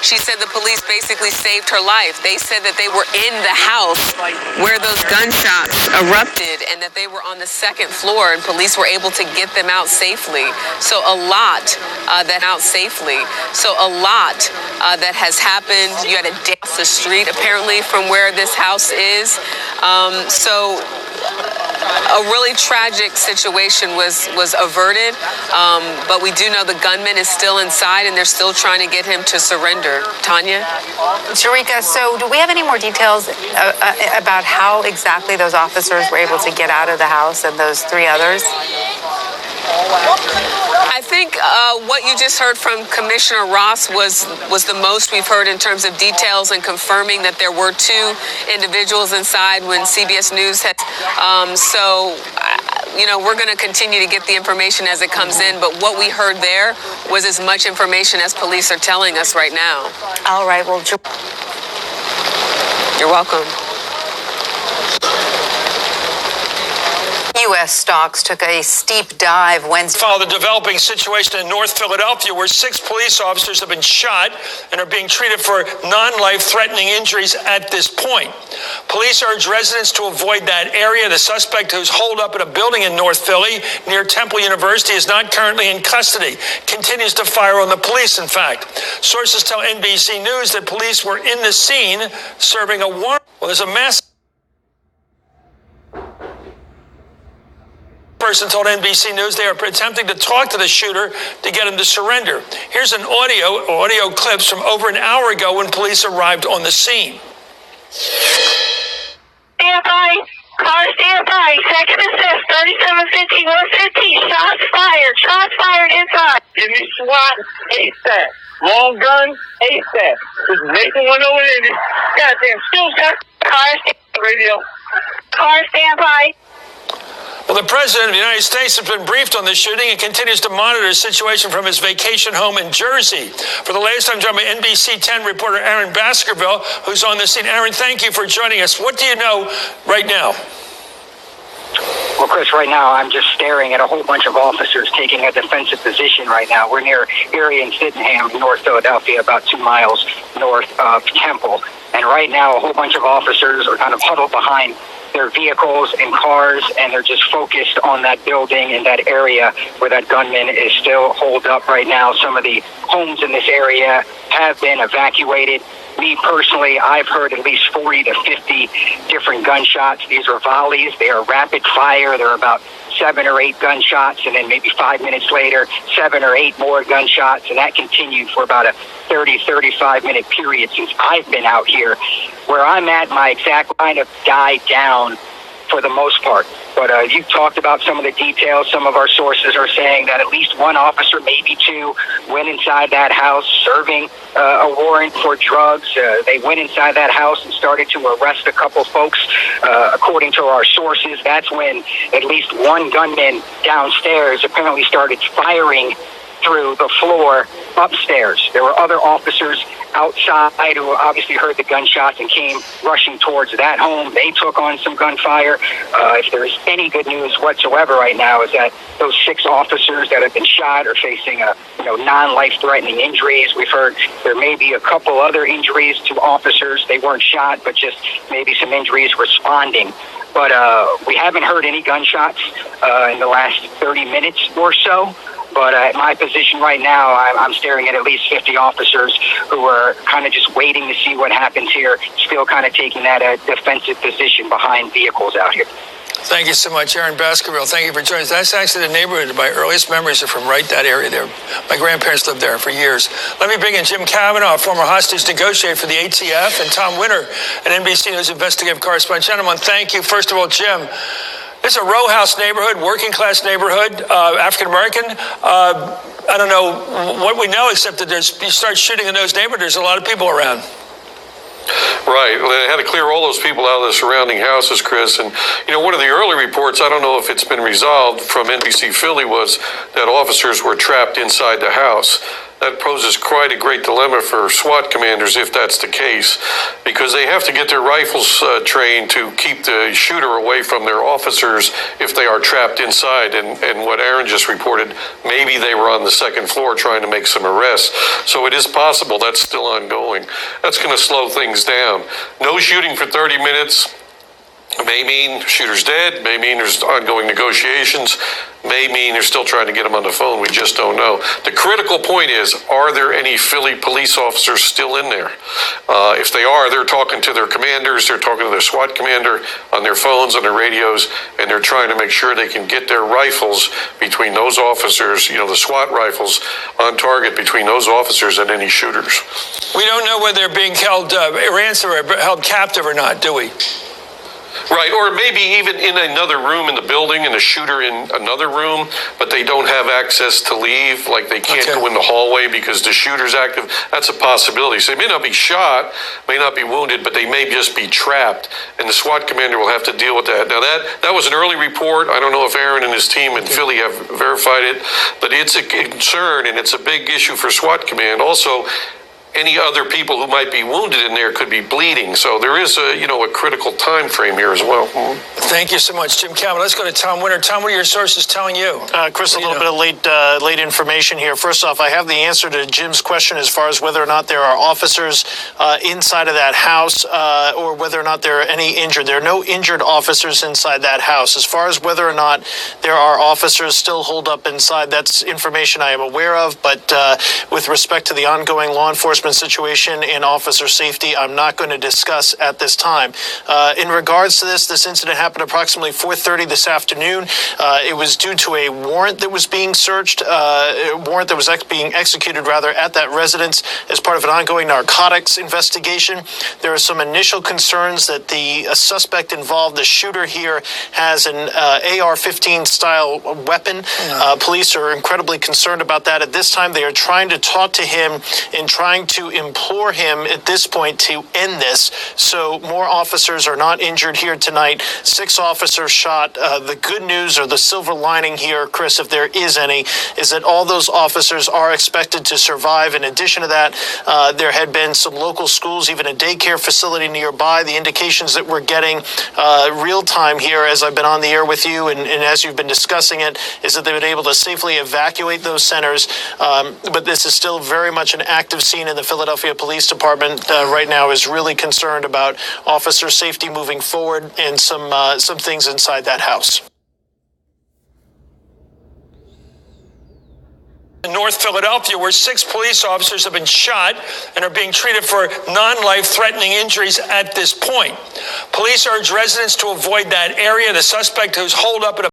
She said the police basically saved her life. They said that they were in the house where those gunshots erupted and that they were on the second floor and police were able to get them out safely. So a lot that has happened. You had to dance the street apparently from where this house is. So a really tragic situation was averted, but we do know the gunman is still inside and they're still trying to get him to surrender. Tanya? Sharika, so do we have any more details about how exactly those officers were able to get out of the house and those three others? I think what you just heard from Commissioner Ross was the most we've heard in terms of details and confirming that there were two individuals inside when CBS News had. We're going to continue to get the information as it comes in, but what we heard there was as much information as police are telling us right now. All right, well, you're welcome. U.S. stocks took a steep dive Wednesday. Follow the developing situation in North Philadelphia, where 6 police officers have been shot and are being treated for non-life-threatening injuries at this point. Police urge residents to avoid that area. The suspect, who's holed up in a building in North Philly near Temple University, is not currently in custody. Continues to fire on the police, in fact. Sources tell NBC News that police were in the scene serving a warrant. Well, there's a massive person told NBC News they are attempting to talk to the shooter to get him to surrender. Here's an audio clips from over an hour ago when police arrived on the scene. Stand by. Car stand by. Second assist. 3750 115. Shots fired. Shots fired inside. Give me SWAT ASAP. Long gun ASAP. Just making one over there. Goddamn still got car stand radio. Car stand by. Well, the President of the United States has been briefed on this shooting and continues to monitor the situation from his vacation home in Jersey. For the latest, I'm joined by NBC 10 reporter Aaron Baskerville, who's on the scene. Aaron, thank you for joining us. What do you know right now? Well, Chris, right now I'm just staring at a whole bunch of officers taking a defensive position right now. We're near Erie and Sydenham, North Philadelphia, about 2 miles north of Temple. And right now a whole bunch of officers are kind of huddled behind their vehicles and cars, and they're just focused on that building in that area where that gunman is still holed up right now. Some of the homes in this area have been evacuated. Me personally, I've heard at least 40 to 50 different gunshots. These are volleys. They are rapid fire. They're about 7 or 8 gunshots, and then maybe 5 minutes later, 7 or 8 more gunshots, and that continued for about a 35-minute period since I've been out here. Where I'm at, my exact line of died down for the most part. But you talked about some of the details. Some of our sources are saying that at least 1 officer, maybe 2, went inside that house serving a warrant for drugs. They went inside that house and started to arrest a couple folks. According to our sources, that's when at least 1 gunman downstairs apparently started firing through the floor upstairs. There were other officers outside who obviously heard the gunshots and came rushing towards that home. They took on some gunfire. If there is any good news whatsoever right now, is that those 6 officers that have been shot are facing non-life-threatening injuries. We've heard there may be a couple other injuries to officers. They weren't shot, but just maybe some injuries responding. But we haven't heard any gunshots in the last 30 minutes or so. But at my position right now, I'm staring at least 50 officers who are kind of just waiting to see what happens here, still kind of taking that defensive position behind vehicles out here. Thank you so much, Aaron Baskerville. Thank you for joining us. That's actually the neighborhood. My earliest memories are from right that area there. My grandparents lived there for years. Let me bring in Jim Kavanaugh, a former hostage negotiator for the ATF, and Tom Winter, an NBC News investigative correspondent. Gentlemen, thank you. First of all, Jim, this is a row house neighborhood, working class neighborhood, African American. I don't know what we know except that you start shooting in those neighborhoods, there's a lot of people around. Right. Well, they had to clear all those people out of the surrounding houses, Chris. And, one of the early reports, I don't know if it's been resolved, from NBC Philly was that officers were trapped inside the house. that poses quite a great dilemma for SWAT commanders if that's the case, because they have to get their rifles trained to keep the shooter away from their officers if they are trapped inside. And what Aaron just reported, maybe they were on the second floor trying to make some arrests. So it is possible that's still ongoing. That's going to slow things down. No shooting for 30 minutes may mean shooter's dead, may mean there's ongoing negotiations, may mean they're still trying to get him on the phone. We just don't know. The critical point is, are there any Philly police officers still in there? If they are, they're talking to their commanders, they're talking to their SWAT commander on their phones, on their radios, and they're trying to make sure they can get their rifles between those officers, the SWAT rifles on target between those officers and any shooters. We don't know whether they're being held ransom or held captive or not, do we? Right, or maybe even in another room in the building and a shooter in another room, but they don't have access to leave, like they can't go in the hallway because the shooter's active. That's a possibility. So they may not be shot, may not be wounded, but they may just be trapped, and the SWAT commander will have to deal with that. Now, that was an early report. I don't know if Aaron and his team in Philly have verified it, but it's a concern, and it's a big issue for SWAT command. Also, any other people who might be wounded in there could be bleeding. So there is a critical time frame here as well. Thank you so much, Jim Campbell. Let's go to Tom Winter. Tom, what are your sources telling you? Chris, a little bit of late information here. First off, I have the answer to Jim's question as far as whether or not there are officers inside of that house or whether or not there are any injured. There are no injured officers inside that house. As far as whether or not there are officers still holed up inside, that's information I am aware of. But with respect to the ongoing law enforcement situation and officer safety, I'm not going to discuss at this time. In regards to this incident happened approximately 4:30 this afternoon. It was due to a warrant that was being searched, a warrant that was being executed rather at that residence as part of an ongoing narcotics investigation. There are some initial concerns that the suspect involved, the shooter here, has an AR-15 style weapon. Police are incredibly concerned about that. At this time, they are trying to talk to him and trying to implore him at this point to end this. So more officers are not injured here tonight. 6 officers shot. The good news, or the silver lining here, Chris, if there is any, is that all those officers are expected to survive. In addition to that, there had been some local schools, even a daycare facility nearby. The indications that we're getting real time here as I've been on the air with you and as you've been discussing it, is that they've been able to safely evacuate those centers. But this is still very much an active scene in the Philadelphia Police Department right now is really concerned about officer safety moving forward and some things inside that house. In North Philadelphia, where 6 police officers have been shot and are being treated for non-life-threatening injuries at this point. Police urge residents to avoid that area. The suspect, who's holed up at a